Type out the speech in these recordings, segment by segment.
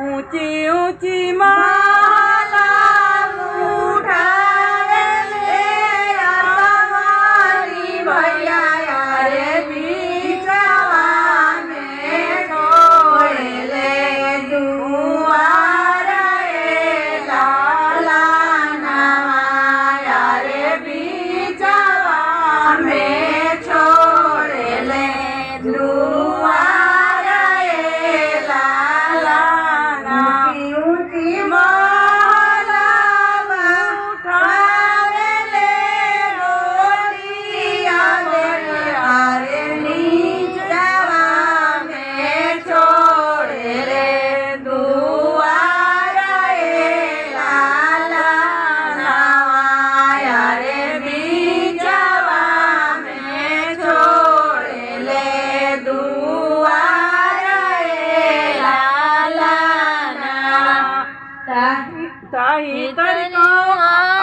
ऊंची ऊंची माला उठावेले हमारी भैया रे बीचवा में छोड़ेले दुआर लाला नवाया रे बीचवा में छोड़ेले दुआर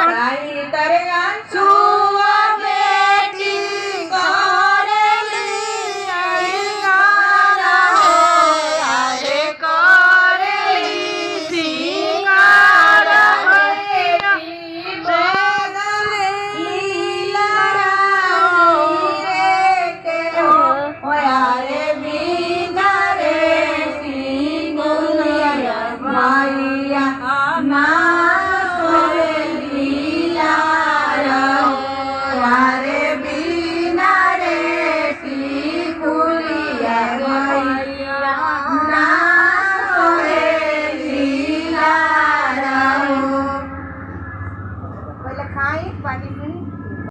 ताही तरगा सुआ बेटी करेली गाना आरे करेली सिंगार बेटी बदले लीला रे के हो यारे बिना रे सिंगुलिया माइया ना